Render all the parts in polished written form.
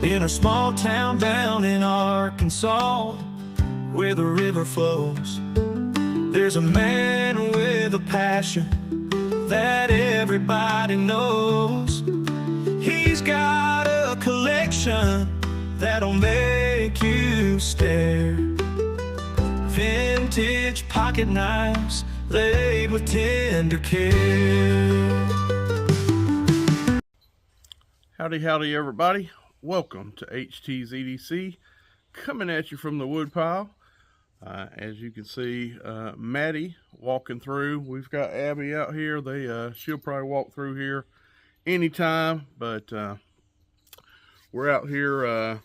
in a small town down in Arkansas, where the river flows. There's a man with a passion that everybody knows. He's got a collection that'll make you stare. Vintage pocket knives laid with tender care. Howdy everybody. Welcome to HTZDC, coming at you from the woodpile. As you can see, Maddie walking through. We've got Abby out here. She'll probably walk through here anytime, but we're out here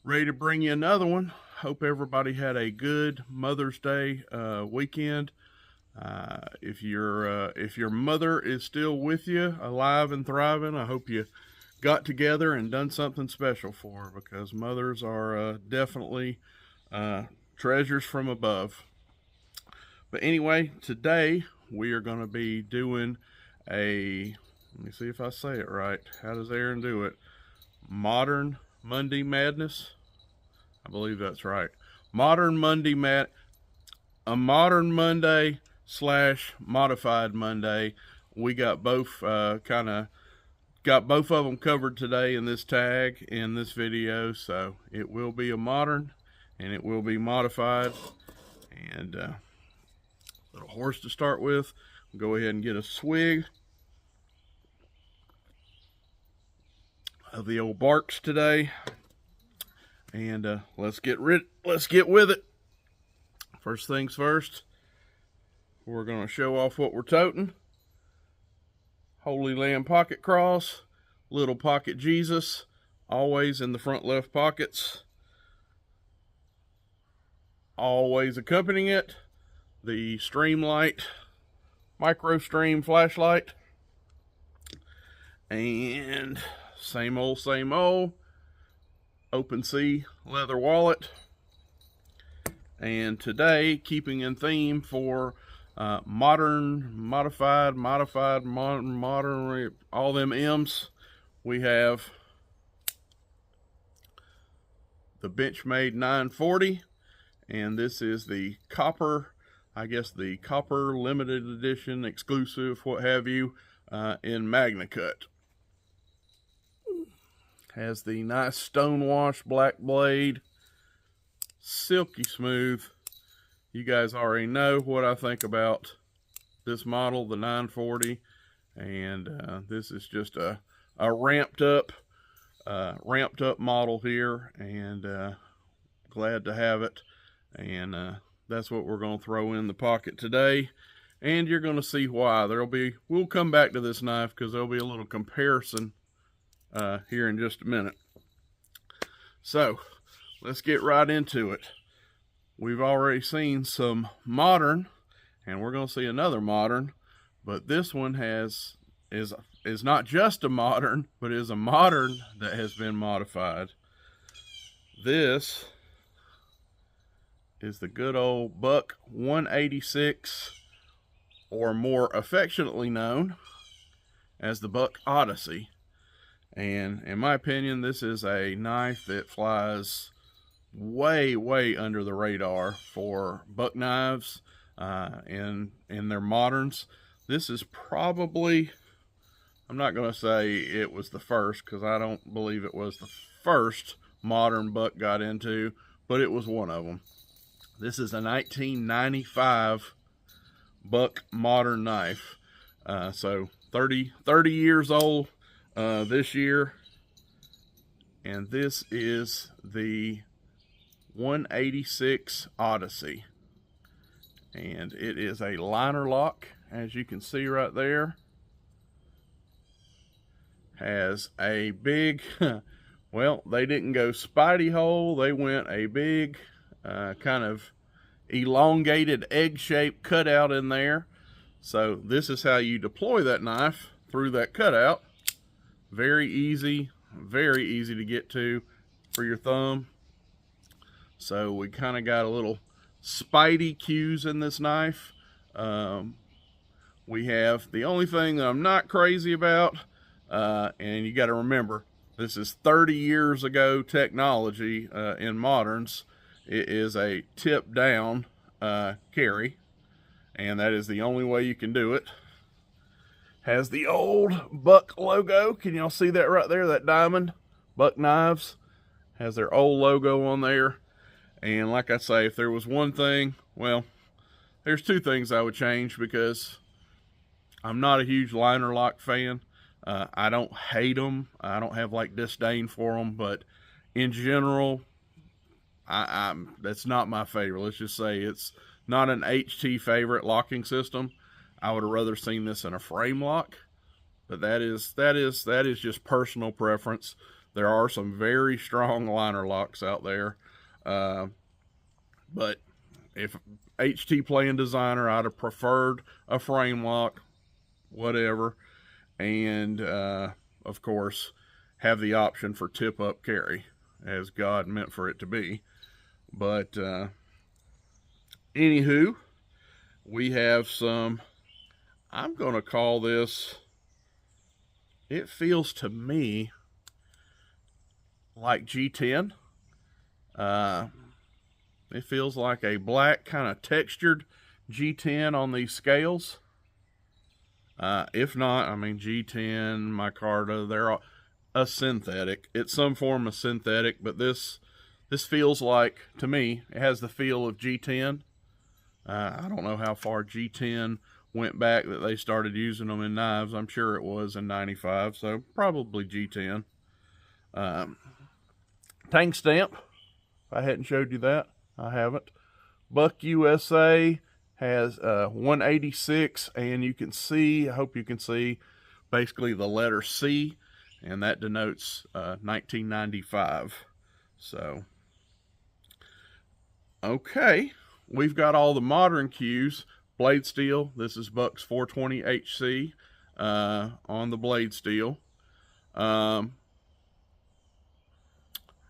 ready to bring you another one. Hope everybody had a good Mother's Day weekend. If your mother is still with you, alive and thriving, I hope you got together and done something special for her, because mothers are definitely treasures from above. But anyway, today we are going to be doing let me see if I say it right. How does Aaron do it? Modern Monday Madness. I believe that's right. Modern Monday a Modern Monday / Modified Monday. We got both got both of them covered today in this tag, in this video. So it will be a modern and it will be modified. And little horse to start with. Go ahead and get a swig of the old Barks today, and let's get with it. First things first, we're going to show off what we're toting. Holy Land pocket cross, little pocket Jesus, always in the front left pockets. Always accompanying it, the Streamlight micro stream flashlight, and same old open sea leather wallet. And today, keeping in theme for modern, modified, modern, all them M's, we have the Benchmade 940, and this is the copper, I guess the copper limited edition, exclusive, what have you, in Magna Cut. Has the nice stonewash black blade, silky smooth. You guys already know what I think about this model, the 940, and this is just a ramped up model here, and glad to have it. And that's what we're going to throw in the pocket today, and you're going to see why. We'll come back to this knife because there'll be a little comparison here in just a minute. So let's get right into it. We've already seen some modern, and we're going to see another modern, but this one is not just a modern, but is a modern that has been modified. This is the good old Buck 186, or more affectionately known as the Buck Odyssey. And in my opinion, this is a knife that flies way under the radar for buck knives in their moderns. This is probably, I'm not going to say it was the first, because I don't believe it was the first modern buck got into, but it was one of them. This is a 1995 Buck modern knife, so 30 years old this year, and this is the 186 Odyssey, and it is a liner lock, as you can see right there. Has a big well, they didn't go Spidey hole, they went a big kind of elongated egg-shaped cutout in there. So this is how you deploy that knife through that cutout. Very easy to get to for your thumb. So we kind of got a little Spidey cues in this knife. We have the only thing that I'm not crazy about, and you got to remember, This is 30 years ago technology in moderns. It is a tip down carry, and that is the only way you can do it. Has the old Buck logo. Can y'all see that right there? That diamond? Buck Knives has their old logo on there. And like I say, if there was one thing, well, there's two things I would change, because I'm not a huge liner lock fan. I don't hate them. I don't have like disdain for them, but in general, that's not my favorite. Let's just say it's not an HT favorite locking system. I would have rather seen this in a frame lock, but that is just personal preference. There are some very strong liner locks out there, but if HT playing designer, I'd have preferred a frame lock, whatever. And of course, have the option for tip up carry, as God meant for it to be. But anywho, we have some, I'm going to call this, it feels to me like G10. It feels like a black kind of textured G10 on these scales. If not, I mean, G10, micarta, they're all a synthetic. It's some form of synthetic, but this feels like, to me, it has the feel of G10. I don't know how far G10 went back that they started using them in knives. I'm sure it was in 95, so probably G10. Tang stamp, if I hadn't showed you that, I haven't. Buck USA has 186, and you can see, I hope you can see, basically the letter C, and that denotes 1995. So, okay, we've got all the modern cues. Blade steel, this is Buck's 420 HC on the blade steel.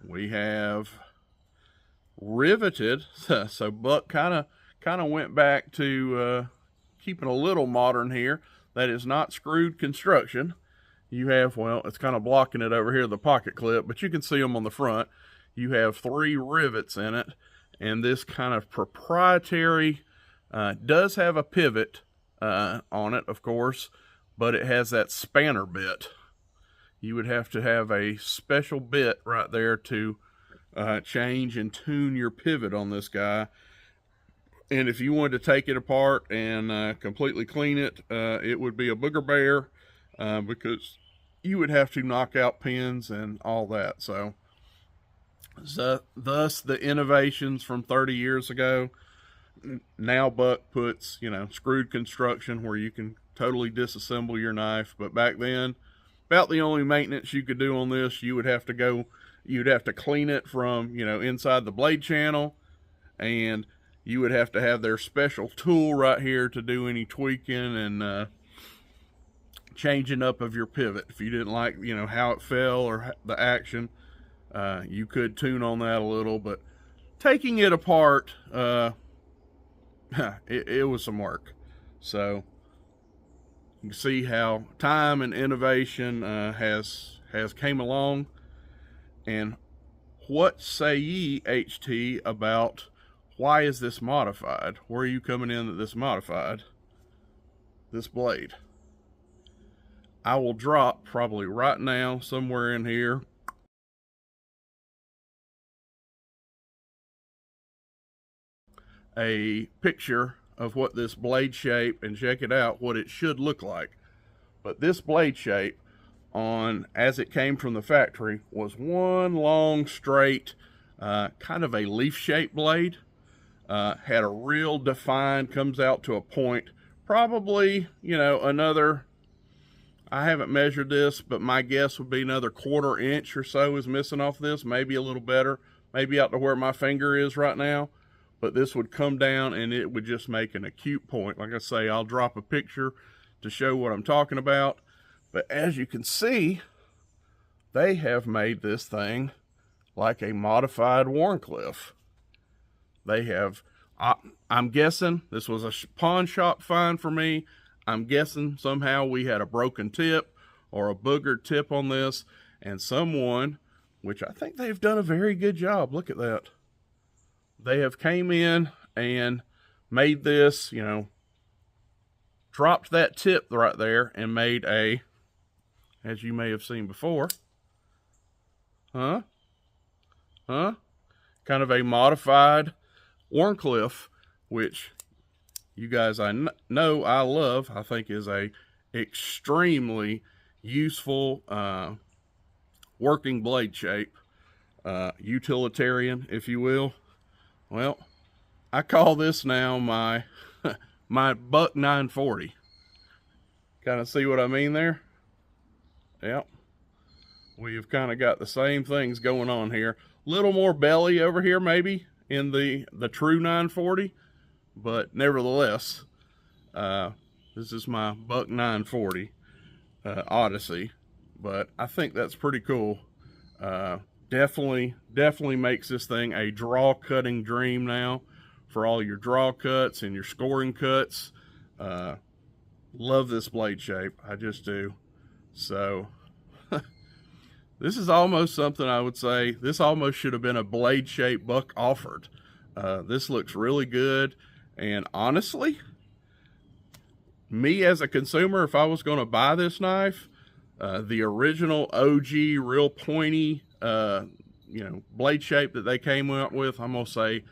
We have riveted, so Buck kind of went back to keeping a little modern here. That is not screwed construction. You have, well, it's kind of blocking it over here, the pocket clip, but you can see them on the front. You have 3 rivets in it, and this kind of proprietary does have a pivot on it, of course, but it has that spanner bit. You would have to have a special bit right there to change and tune your pivot on this guy. And if you wanted to take it apart and completely clean it, it would be a booger bear, because you would have to knock out pins and all that. So thus the innovations from 30 years ago. Now Buck puts, you know, screwed construction where you can totally disassemble your knife. But back then, about the only maintenance you could do on this, you'd have to clean it from, you know, inside the blade channel, and you would have to have their special tool right here to do any tweaking and changing up of your pivot. If you didn't like, you know, how it fell or the action, you could tune on that a little, but taking it apart, it was some work. So you can see how time and innovation has came along. And what say ye, HT, about why is this modified? Where are you coming in that this modified this blade? I will drop probably right now, somewhere in here, a picture of what this blade shape, and check it out, what it should look like. But this blade shape, on as it came from the factory, was one long straight kind of a leaf shaped blade. Had a real defined, comes out to a point, probably, you know, another, I haven't measured this, but my guess would be another 1/4 inch or so is missing off this, maybe a little better, maybe out to where my finger is right now. But this would come down and it would just make an acute point. Like I say, I'll drop a picture to show what I'm talking about. But as you can see, they have made this thing like a modified Wharncliffe. They have, I'm guessing, this was a pawn shop find for me. I'm guessing somehow we had a broken tip or a boogered tip on this, and someone, which I think they've done a very good job. Look at that. They have came in and made this, you know, dropped that tip right there and made a, as you may have seen before, kind of a modified Warncliffe, which you guys know I love. I think is a extremely useful working blade shape, utilitarian, if you will. Well, I call this now my my buck 940. Kind of see what I mean there? Yep. We've kind of got the same things going on here. Little more belly over here maybe in the true 940, but nevertheless, this is my buck 940 Odyssey, but I think that's pretty cool. Definitely makes this thing a draw cutting dream now for all your draw cuts and your scoring cuts. Love this blade shape, I just do. So this is almost something I would say, this almost should have been a blade shape buck offered. This looks really good, and honestly, me as a consumer, if I was going to buy this knife, the original OG real pointy you know, blade shape that they came up with, I'm gonna say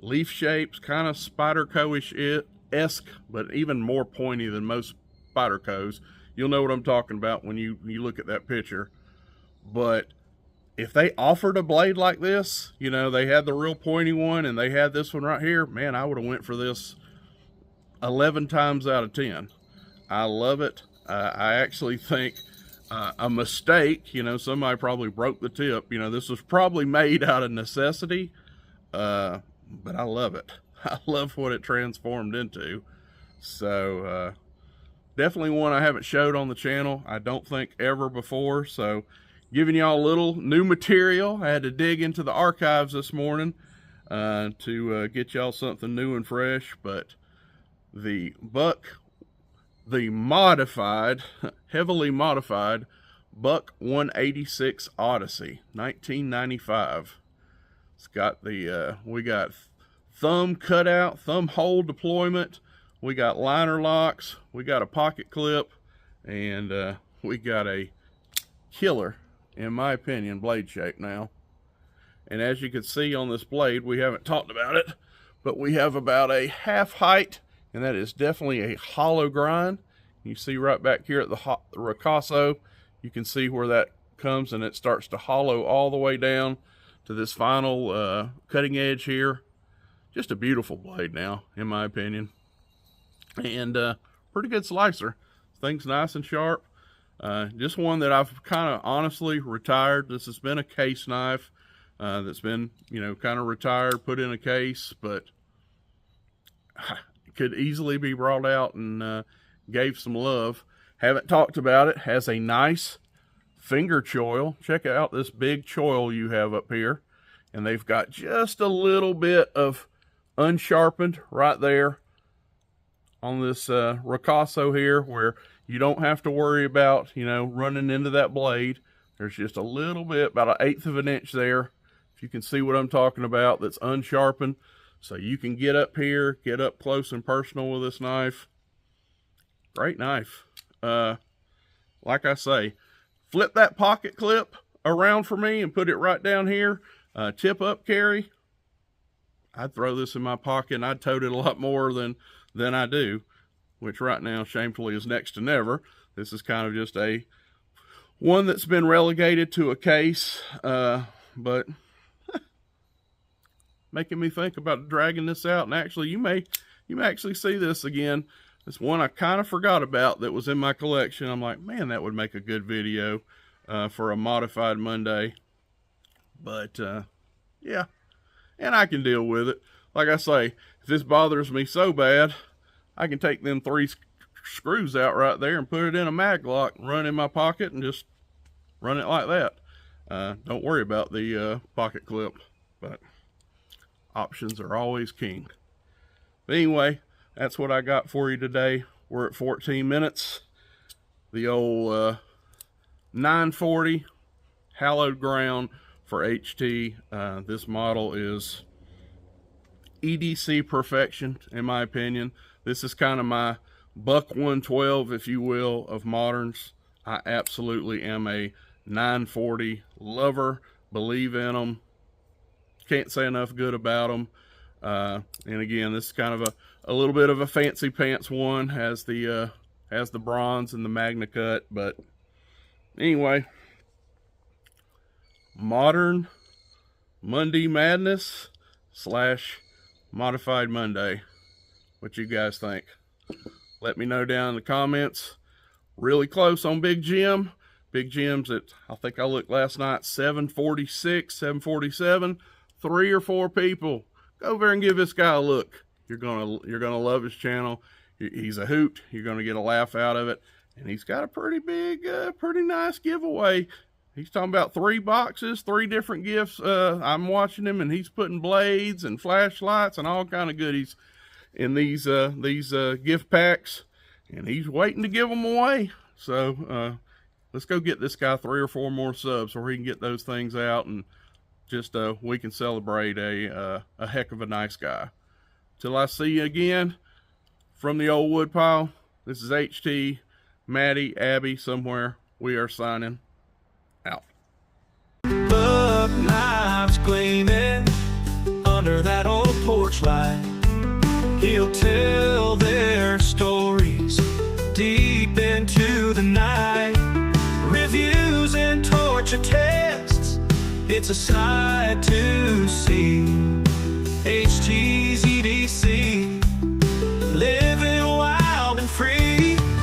leaf shapes, kind of Spyderco-esque, but even more pointy than most Spydercos. You'll know what I'm talking about when you look at that picture. But if they offered a blade like this, you know, they had the real pointy one and they had this one right here, man, I would have went for this 11 times out of 10. I love it. I actually think a mistake, you know, somebody probably broke the tip. You know, this was probably made out of necessity, but I love it. I love what it transformed into. So definitely one I haven't showed on the channel, I don't think ever before. So giving y'all a little new material. I had to dig into the archives this morning to get y'all something new and fresh. But the buck, the modified, heavily modified Buck 186 Odyssey, 1995. It's got the, we got thumb cutout, thumb hole deployment. We got liner locks. We got a pocket clip. And we got a killer, in my opinion, blade shape now. And as you can see on this blade, we haven't talked about it, but we have about a half height, and that is definitely a hollow grind. You see right back here at the ricasso, you can see where that comes and it starts to hollow all the way down to this final cutting edge here. Just a beautiful blade now, in my opinion. And pretty good slicer. Thing's nice and sharp. Just one that I've kind of honestly retired. This has been a case knife that's been, you know, kind of retired, put in a case, but could easily be brought out and gave some love. Haven't talked about it. Has a nice finger choil. Check out this big choil you have up here. And they've got just a little bit of unsharpened right there on this ricasso here, where you don't have to worry about, you know, running into that blade. There's just a little bit, about 1/8 of an inch there, if you can see what I'm talking about, that's unsharpened. So you can get up here, get up close and personal with this knife. Great knife. Like I say, flip that pocket clip around for me and put it right down here. Tip up carry. I'd throw this in my pocket and I'd tote it a lot more than I do, which right now shamefully is next to never. This is kind of just a one that's been relegated to a case, but making me think about dragging this out. And actually, you may actually see this again. It's one I kind of forgot about that was in my collection. I'm like, man, that would make a good video for a modified Monday. But yeah, and I can deal with it. Like I say, if this bothers me so bad, I can take them 3 screws out right there and put it in a mag lock and run in my pocket and just run it like that. Don't worry about the pocket clip, but options are always king. But anyway, that's what I got for you today. We're at 14 minutes. The old 940 hallowed ground for HT. This model is EDC perfection, in my opinion. This is kind of my buck 112, if you will, of moderns. I absolutely am a 940 lover, believe in them, can't say enough good about them. And again, this is kind of a little bit of a fancy pants one, has the bronze and the Magna cut. But anyway, modern Monday Madness / Modified Monday. What you guys think? Let me know down in the comments. Really close on Big Jim. Big Jim's at, I think I looked last night, 746, 747. 3 or 4 people. Go over and give this guy a look. You're gonna love his channel. He's a hoot. You're gonna get a laugh out of it. And he's got a pretty big, pretty nice giveaway. He's talking about 3 boxes, 3 different gifts. I'm watching him, and he's putting blades and flashlights and all kind of goodies in these gift packs, and he's waiting to give them away. So let's go get this guy 3 or 4 more subs so he can get those things out, and just we can celebrate a heck of a nice guy. Till I see you again from the old woodpile, this is HT, Maddie, Abby, somewhere. We are signing out. Buck knives gleaming under that old porch light. He'll tell their stories deep into the night. Reviews and torture tests, it's a sight to